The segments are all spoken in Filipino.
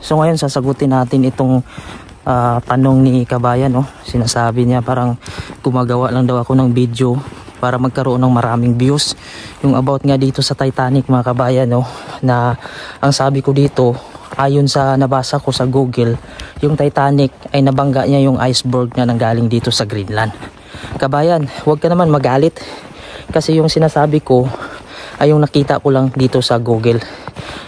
So ngayon sasagutin natin itong tanong ni kabayan, no? Sinasabi niya parang gumagawa lang daw ako ng video para magkaroon ng maraming views. Yung about nga dito sa Titanic mga kabayan, no? Na ang sabi ko dito, ayon sa nabasa ko sa Google, yung Titanic ay nabangga niya yung iceberg na nanggaling dito sa Greenland. Kabayan, huwag ka naman magalit kasi yung sinasabi ko ay yung nakita ko lang dito sa Google.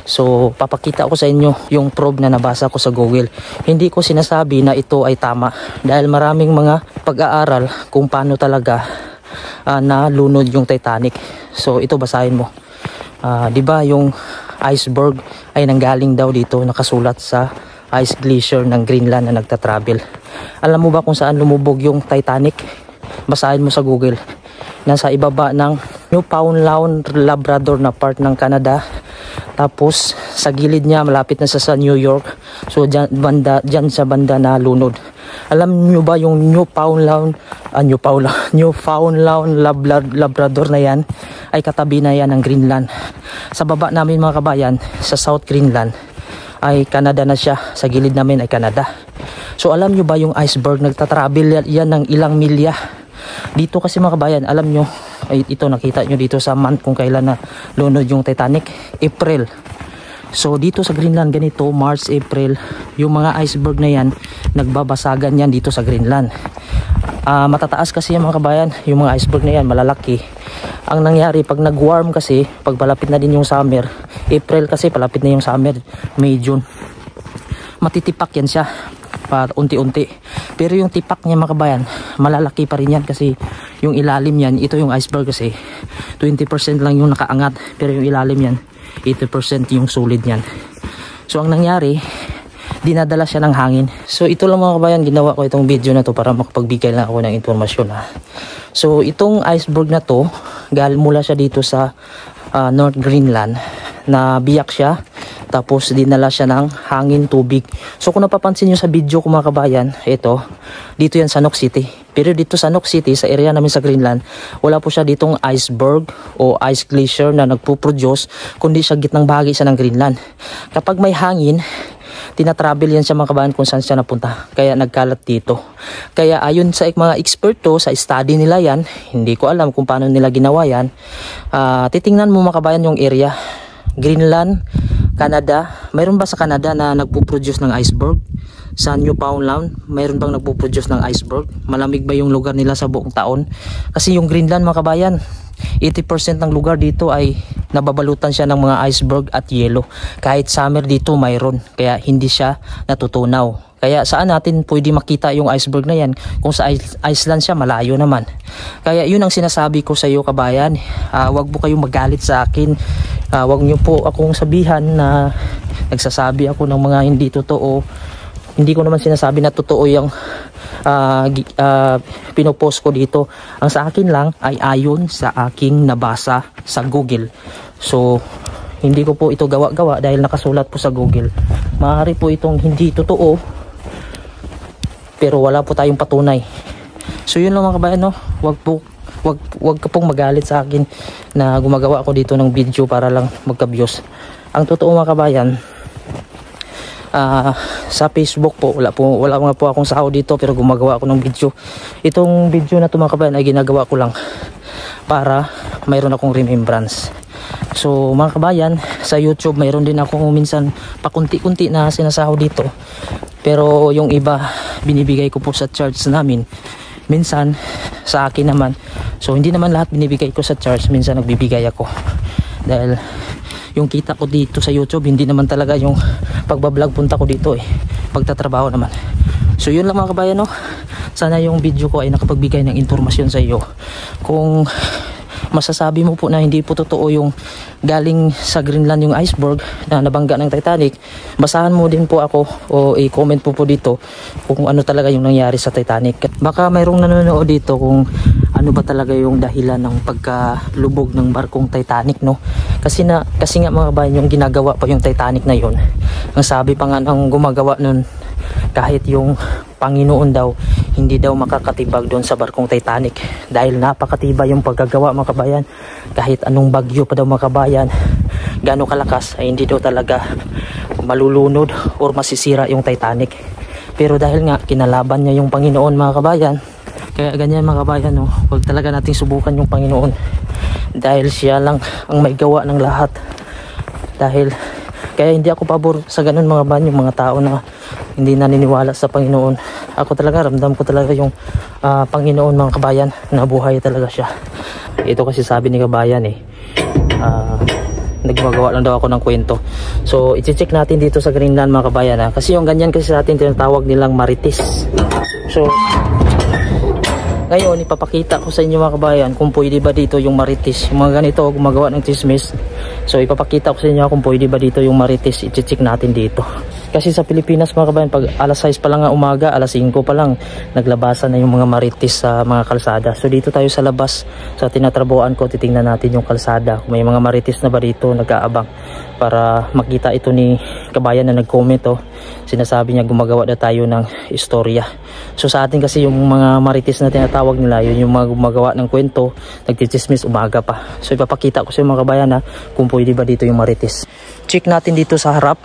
So papakita ko sa inyo yung probe na nabasa ko sa Google. Hindi ko sinasabi na ito ay tama dahil maraming mga pag-aaral kung paano talaga nalunod yung Titanic. So ito basahin mo. 'Di ba yung iceberg ay nanggaling daw dito, nakasulat sa ice glacier ng Greenland na nagta-travel. Alam mo ba kung saan lumubog yung Titanic? Basahin mo sa Google. Nasa ibaba ng Newfoundland Labrador na part ng Canada. Tapos sa gilid niya malapit na sa New York. So dyan sa banda na lunod. Alam niyo ba yung Newfoundland Labrador na yan ay katabi na yan ng Greenland. Sa baba namin mga kabayan, sa South Greenland ay Canada na siya. Sa gilid namin ay Canada. So alam niyo ba yung iceberg nagta-travel yan ng ilang milya? Dito kasi mga kabayan, alam nyo, ito nakita nyo dito sa month kung kailan na lunod yung Titanic, April. So dito sa Greenland ganito, March, April, yung mga iceberg na yan, nagbabasagan yan dito sa Greenland. Matataas kasi yung mga kabayan, yung mga iceberg na yan, malalaki. Ang nangyari, pag nag-warm kasi, pag palapit na din yung summer, April kasi palapit na yung summer, May, June, matitipak yan siya. Unti-unti. Pero yung tipak niya mga kabayan, malalaki pa rin yan kasi yung ilalim yan, ito yung iceberg kasi 20% lang yung nakaangat, pero yung ilalim yan 80% yung solid yan. So ang nangyari, dinadala siya ng hangin. So ito lang mga kabayan, ginawa ko itong video na to para makapagbigay lang ako ng informasyon. So itong iceberg na to, mula siya dito sa North Greenland, na biyak siya. Tapos dinala siya ng hangin, tubig. So kung napapansin nyo sa video ko mga kabayan, dito yan sa Nook City. Pero dito sa Nook City, sa area namin sa Greenland, wala po siya ditong iceberg o ice glacier na nagpo-produce, kundi siya gitnang bahagi siya ng Greenland. Kapag may hangin, tinatravel yan siya mga kabayan kung saan siya napunta. Kaya nagkalat dito. Kaya ayon sa mga eksperto, sa study nila yan, hindi ko alam kung paano nila ginawa yan. Titingnan mo mga kabayan yung area. Greenland, Canada, mayroon ba sa Canada na nagpo-produce ng iceberg? Sa Newfoundland, mayroon bang nagpo-produce ng iceberg? Malamig ba yung lugar nila sa buong taon? Kasi yung Greenland mga kabayan, 80% ng lugar dito ay nababalutan siya ng mga iceberg at yelo. Kahit summer dito mayroon, kaya hindi siya natutunaw. Kaya saan natin pwede makita yung iceberg na yan? Kung sa Iceland siya, malayo naman. Kaya yun ang sinasabi ko sa iyo kabayan. Wag po kayong magalit sa akin. Wag nyo po akong sabihan na nagsasabi ako ng mga hindi totoo. Hindi ko naman sinasabi na totoo yung pinopost ko dito. Ang sa akin lang ay ayon sa aking nabasa sa Google. So hindi ko po ito gawa-gawa dahil nakasulat po sa Google. Maaari po itong hindi totoo, pero wala po tayong patunay. So yun lang mga kabayan, no? Wag ka pong magalit sa akin na gumagawa ako dito ng video para lang magka-views. Ang totoo mga kabayan, sa Facebook po, wala nga po akong sahod dito, pero gumagawa ako ng video. Itong video na ito mga kabayan ay ginagawa ko lang para mayroon akong remembrance. So mga kabayan, sa YouTube mayroon din ako minsan pakunti-kunti na sinasahod dito. Pero yung iba binibigay ko po sa church namin. Minsan sa akin naman. So hindi naman lahat binibigay ko sa church, minsan nagbibigay ako. Dahil yung kita ko dito sa YouTube, hindi naman talaga yung pagbablog punta ko dito pagtatrabaho naman. So yun lang mga kabayan, no? Sana yung video ko ay nakapagbigay ng informasyon sa iyo. Kung masasabi mo po na hindi po totoo yung galing sa Greenland yung iceberg na nabangga ng Titanic, basahan mo din po ako o i-comment po dito kung ano talaga yung nangyari sa Titanic. Baka mayroong nanonood dito kung ano ba talaga yung dahilan ng pagkalubog ng barkong Titanic, no? Kasi nga mga kabayan, yung ginagawa pa yung Titanic na yun, ang sabi pa nga ng gumagawa nun, kahit yung Panginoon daw hindi daw makakatibag doon sa barkong Titanic dahil napakatibay yung pagkagawa mga kabayan. Kahit anong bagyo pa daw mga kabayan, gaano kalakas ay hindi daw talaga malulunod or masisira yung Titanic. Pero dahil nga kinalaban niya yung Panginoon mga kabayan, kaya ganyan mga kabayan, no? Huwag talaga nating subukan yung Panginoon dahil siya lang ang may gawa ng lahat. Kaya hindi ako pabor sa ganun mga kabayan, yung mga tao na hindi naniniwala sa Panginoon. Ako talaga, ramdam ko talaga yung Panginoon mga kabayan, na buhay talaga siya. Ito kasi sabi ni kabayan nagmagawa lang daw ako ng kwento. So i-check natin dito sa Greenland mga kabayan, kasi yung ganyan kasi sa atin tinatawag nilang marites. So ngayon ipapakita ko sa inyo mga kabayan kung pwede ba dito yung marites, yung mga ganito gumagawa ng chismis. So ipapakita ko sa inyo kung pwede ba dito yung marites. I-check natin dito. Kasi sa Pilipinas mga kabayan, pag alas 6 pa lang nga umaga, alas 5 pa lang naglabasan na yung mga marites sa mga kalsada. So dito tayo sa labas, sa tinatrabuhan ko, titingnan natin yung kalsada. Kung may mga marites na ba dito nag-aabang para makita ito ni kabayan na nag-comment. Sinasabi niya gumagawa na tayo ng istorya. So sa atin kasi yung mga marites na tinatawag nila, yun yung mga gumagawa ng kwento, nagtichismis umaga pa. So ipapakita ko sa mga kabayan kung pwede ba dito yung marites. Check natin dito sa harap.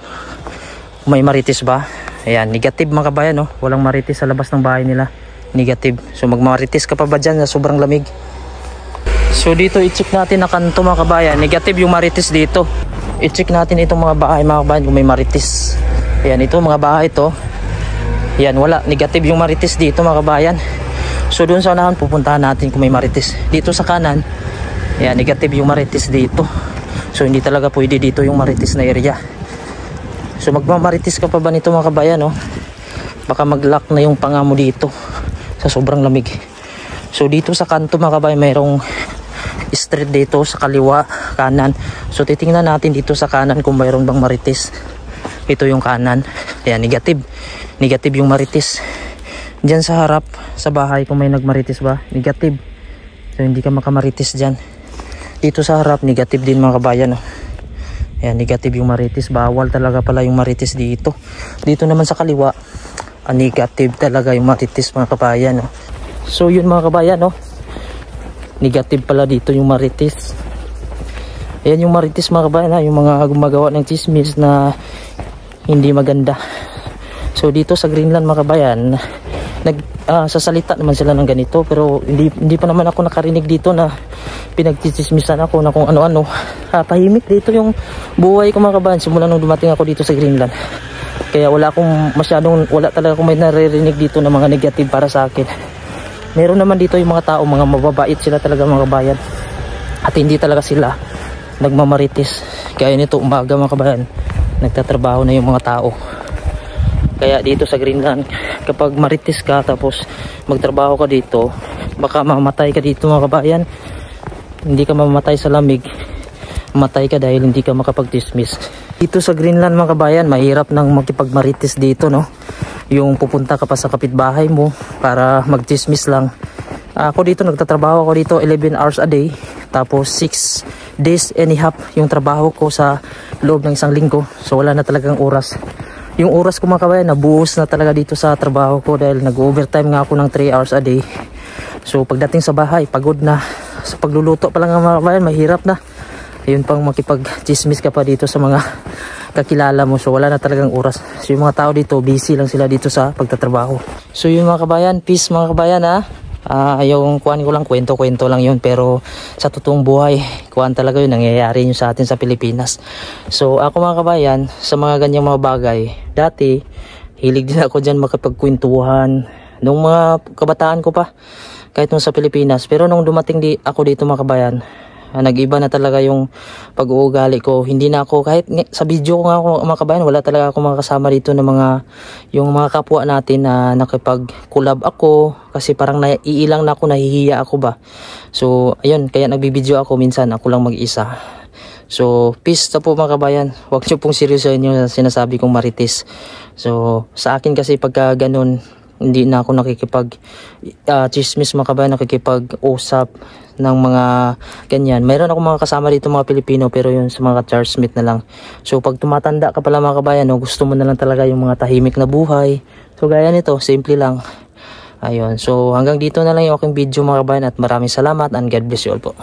May marites ba? Ayan, negative mga kabayan, no? Walang marites sa labas ng bahay nila. Negative. So magmarites ka pa ba dyan na sobrang lamig? So dito i-check natin na kanto mga kabayan. Negative yung marites dito. I-check natin itong mga bahay mga kabayan kung may marites. Ayan, ito mga bahay ito. Ayan, wala. Negative yung marites dito mga kabayan. So doon sa unahan pupuntahan natin kung may marites. Dito sa kanan, ayan, negative yung marites dito. So hindi talaga pwede dito yung marites na area. So magmamarites ka pa ba nito mga kabayan, no? Baka mag-lock na yung panga mo dito sa sobrang lamig. So dito sa kanto mga kabayan, mayroong street dito sa kaliwa, kanan. So titingnan natin dito sa kanan kung mayroong bang marites. Ito yung kanan. Ayan, negative. Negative yung marites. Diyan sa harap, sa bahay kung may nagmarites ba, negative. So hindi ka makamarites dyan. Dito sa harap, negative din mga kabayan, no? Ayan, negative yung marites. Bawal talaga pala yung marites dito. Dito naman sa kaliwa, negative talaga yung marites mga kabayan, no? So yun mga kabayan, no? Negative pala dito yung marites. Ayan yung marites mga kabayan, yung mga gumagawa ng chismis na hindi maganda. So dito sa Greenland mga kabayan, sasalita naman sila ng ganito, pero hindi pa naman ako nakarinig dito na pinagchichismisan ako na kung ano-ano. Tahimik dito yung buhay ko mga kabayan simula nung dumating ako dito sa Greenland. Kaya wala talaga akong may naririnig dito na mga negative para sa akin. Meron naman dito yung mga tao, mga mababait sila talaga mga kabayan. At hindi talaga sila nagmamarites. Kaya nito umaga mga kabayan, nagtatrabaho na yung mga tao. Kaya dito sa Greenland, kapag marites ka tapos magtrabaho ka dito, baka mamatay ka dito mga kabayan. Hindi ka mamatay sa lamig, mamatay ka dahil hindi ka makapag-dismiss. Dito sa Greenland mga kabayan, mahirap nang makipagmarites dito, no? Yung pupunta ka pa sa kapitbahay mo para mag-dismiss lang. Ako dito, nagtatrabaho ako dito 11 hours a day. Tapos 6 days and a half yung trabaho ko sa loob ng isang linggo. So wala na talagang oras. Yung oras ko mga kabayan, nabuhos na talaga dito sa trabaho ko dahil nag-overtime nga ako ng 3 hours a day. So pagdating sa bahay, pagod na. Sa pagluluto pa lang mga kabayan, mahirap na. Ayun pang makipag-chismis ka pa dito sa mga kakilala mo. So wala na talagang oras. So yung mga tao dito, busy lang sila dito sa pagtatrabaho. So yun mga kabayan, peace mga kabayan ha. Yung kuhan ko lang, kwento-kwento lang yun, pero sa totoong buhay, kuhan talaga yun, nangyayari yun sa atin sa Pilipinas. So ako mga kabayan, sa mga ganyang mga bagay, dati hilig din ako dyan makapagkwentuhan nung mga kabataan ko pa, kahit nung sa Pilipinas. Pero nung dumating ako dito mga kabayan, nag-iba na talaga yung pag-uugali ko. Hindi na ako, kahit sa video ko nga ako mga kabayan, wala talaga ako makasama dito ng yung mga kapwa natin na nakipag-collab ako, kasi parang naiilang na ako, nahihiya ako ba. So ayun, kaya nagbibideo ako minsan, ako lang mag-isa. So peace na po mga kabayan, huwag nyo pong seryosohin yung sinasabi kong marites. So sa akin kasi pagka ganun, hindi na ako chismis mga kabayan, nakikipag-usap ng mga ganyan. Mayroon ako mga kasama dito mga Pilipino, pero yun sa mga churchmate na lang. So pag tumatanda ka pala mga kabayan, gusto mo na lang talaga yung mga tahimik na buhay. So gaya nito, simple lang. Ayun, so hanggang dito na lang yung aking video mga kabayan, at maraming salamat and God bless you all po.